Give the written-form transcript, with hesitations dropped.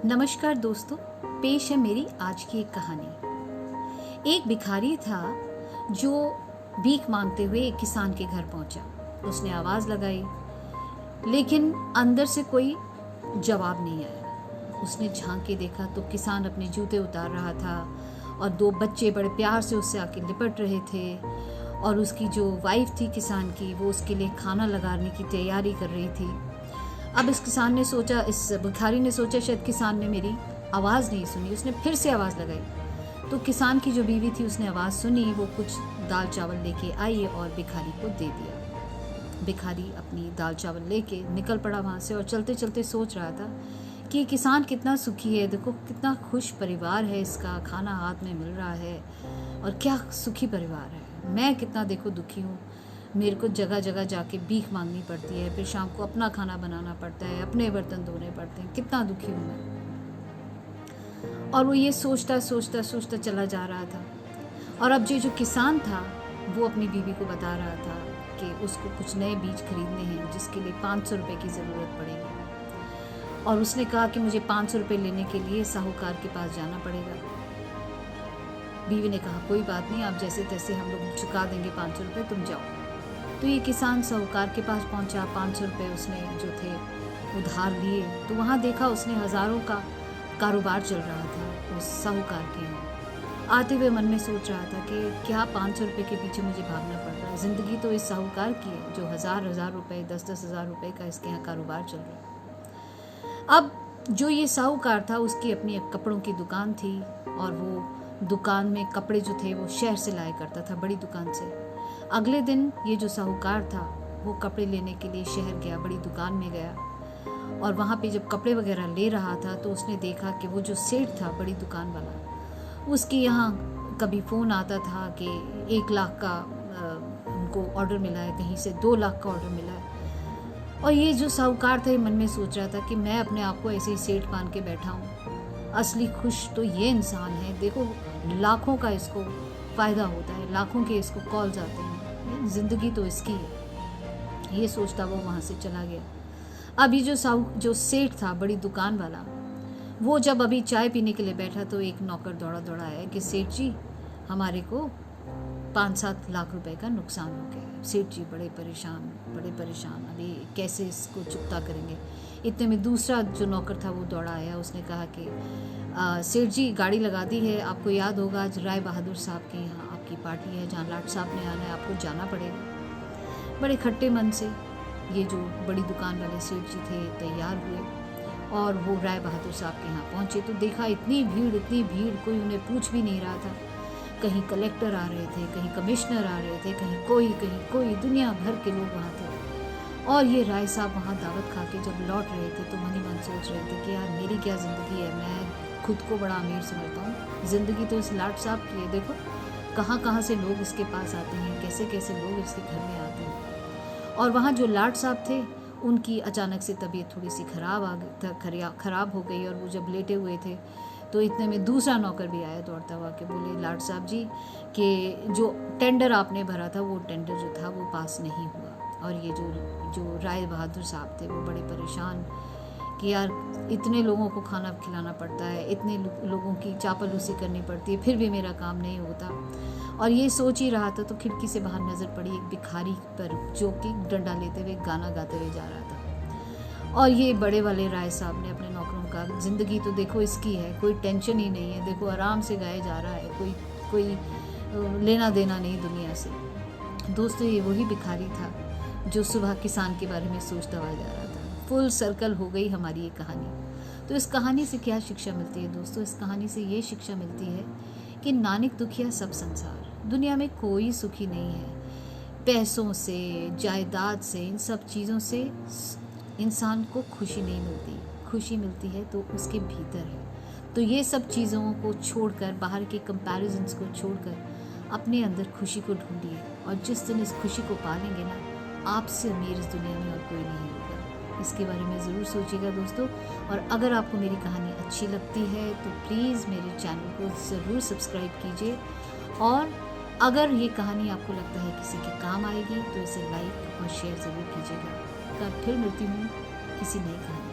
नमस्कार दोस्तों, पेश है मेरी आज की एक कहानी। एक भिखारी था जो भीख मांगते हुए एक किसान के घर पहुंचा। उसने आवाज़ लगाई, लेकिन अंदर से कोई जवाब नहीं आया। उसने झांक के देखा तो किसान अपने जूते उतार रहा था और दो बच्चे बड़े प्यार से उससे आके लिपट रहे थे। और उसकी जो वाइफ थी किसान की, वो उसके लिए खाना लगाने की तैयारी कर रही थी। अब इस भिखारी ने सोचा शायद किसान ने मेरी आवाज़ नहीं सुनी। उसने फिर से आवाज़ लगाई तो किसान की जो बीवी थी उसने आवाज़ सुनी। वो कुछ दाल चावल लेके आई और भिखारी को दे दिया। भिखारी अपनी दाल चावल लेके निकल पड़ा वहाँ से और चलते चलते सोच रहा था कि किसान कितना सुखी है, देखो कितना खुश परिवार है इसका, खाना हाथ में मिल रहा है और क्या सुखी परिवार है। मैं कितना देखो दुखी हूँ, मेरे को जगह जगह जाके भीख मांगनी पड़ती है, फिर शाम को अपना खाना बनाना पड़ता है, अपने बर्तन धोने पड़ते हैं, कितना दुखी हूँ मैं। और वो ये सोचता सोचता सोचता चला जा रहा था। और अब जो किसान था वो अपनी बीवी को बता रहा था कि उसको कुछ नए बीज खरीदने हैं जिसके लिए 500 रुपये की ज़रूरत पड़ेगी। और उसने कहा कि मुझे 500 रुपये लेने के लिए साहूकार के पास जाना पड़ेगा। बीवी ने कहा कोई बात नहीं, आप जैसे तैसे हम लोग चुका देंगे 500 रुपये, तुम जाओ। तो ये किसान साहूकार के पास पहुंचा। 500 रुपये उसने जो थे उधार लिए। तो वहाँ देखा उसने हज़ारों का कारोबार चल रहा था उस साहूकार के यहाँ। आते हुए मन में सोच रहा था कि क्या 500 रुपये के पीछे मुझे भागना पड़ रहा है। ज़िंदगी तो इस साहूकार की है जो हज़ार रुपये, 10 हज़ार रुपये का इसके यहाँ कारोबार चल रहा है। अब जो ये साहूकार था उसकी अपनी एक कपड़ों की दुकान थी और वो दुकान में कपड़े जो थे वो शहर से लाया करता था, बड़ी दुकान से। अगले दिन ये जो साहूकार था वो कपड़े लेने के लिए शहर गया, बड़ी दुकान में गया। और वहाँ पे जब कपड़े वगैरह ले रहा था तो उसने देखा कि वो जो सेठ था बड़ी दुकान वाला, उसके यहाँ कभी फ़ोन आता था कि 1 लाख का उनको ऑर्डर मिला है, कहीं से 2 लाख का ऑर्डर मिला है। और ये जो साहूकार था ये मन में सोच रहा था कि मैं अपने आप को ऐसे ही सेठ मान के बैठा हूँ, असली खुश तो ये इंसान है। देखो लाखों का इसको फ़ायदा होता है, लाखों के इसको कॉल्स आते हैं, ज़िंदगी तो इसकी है। ये सोचता वो वहाँ से चला गया। अभी जो सेठ था बड़ी दुकान वाला, वो जब अभी चाय पीने के लिए बैठा तो एक नौकर दौड़ा दौड़ा आया कि सेठ जी हमारे को 5-7 लाख रुपए का नुकसान हो गया है। सेठ जी बड़े परेशान, अभी कैसे इसको चुकता करेंगे। इतने में दूसरा जो नौकर था वो दौड़ा आया। उसने कहा कि सेठ जी गाड़ी लगा दी है, आपको याद होगा आज राय बहादुर साहब के यहाँ आपकी पार्टी है जहाँ लाट साहब ने आना है, आपको जाना पड़ेगा। बड़े खट्टे मन से ये जो बड़ी दुकान वाले सेठ जी थे तैयार हुए और वो राय बहादुर साहब के यहाँ पहुँचे तो देखा इतनी भीड़, कोई उन्हें पूछ भी नहीं रहा था। कहीं कलेक्टर आ रहे थे, कहीं कमिश्नर आ रहे थे, कहीं कोई, दुनिया भर के लोग वहाँ थे। और ये राय साहब वहाँ दावत खा के जब लौट रहे थे तो मन ही मन सोच रहे थे कि यार मेरी क्या ज़िंदगी है, मैं खुद को बड़ा अमीर समझता हूँ, ज़िंदगी तो इस लाट साहब की है। देखो कहाँ से लोग इसके पास आते हैं, कैसे लोग इसके घर में आते हैं। और वहाँ जो लाट साहब थे उनकी अचानक से तबीयत थोड़ी सी खराब हो गई और वो जब लेटे हुए थे तो इतने में दूसरा नौकर भी आया दौड़ता हुआ कि बोले लाट साहब जी कि जो टेंडर आपने भरा था वो टेंडर जो था वो पास नहीं हुआ। और ये जो राय बहादुर साहब थे वो बड़े परेशान कि यार इतने लोगों को खाना खिलाना पड़ता है, इतने लोगों की चापलूसी करनी पड़ती है, फिर भी मेरा काम नहीं होता। और ये सोच ही रहा था तो खिड़की से बाहर नज़र पड़ी एक भिखारी पर जो कि डंडा लेते हुए गाना गाते हुए जा रहा था। और ये बड़े वाले राय साहब ने अपने नौकरों का, ज़िंदगी तो देखो इसकी है, कोई टेंशन ही नहीं है, देखो आराम से गाया जा रहा है, कोई लेना देना नहीं दुनिया से। दोस्तों ये वही भिखारी था जो सुबह किसान के बारे में सोचता हुआ जा रहा था। फुल सर्कल हो गई हमारी ये कहानी। तो इस कहानी से क्या शिक्षा मिलती है दोस्तों? इस कहानी से ये शिक्षा मिलती है कि नानक दुखिया सब संसार, दुनिया में कोई सुखी नहीं है। पैसों से, जायदाद से, इन सब चीज़ों से इंसान को खुशी नहीं मिलती। खुशी मिलती है तो उसके भीतर है। तो ये सब चीज़ों को छोड़कर, बाहर के कंपैरिजन्स को छोड़कर अपने अंदर खुशी को ढूंढिए। और जिस दिन इस खुशी को पालेंगे ना, आपसे अमीर इस दुनिया में और कोई नहीं होगा। इसके बारे में ज़रूर सोचिएगा दोस्तों। और अगर आपको मेरी कहानी अच्छी लगती है तो प्लीज़ मेरे चैनल को ज़रूर सब्सक्राइब कीजिए। और अगर ये कहानी आपको लगता है किसी के काम आएगी तो इसे लाइक और शेयर ज़रूर कीजिएगा। कल फिर मिलती हूँ किसी नई कहानी।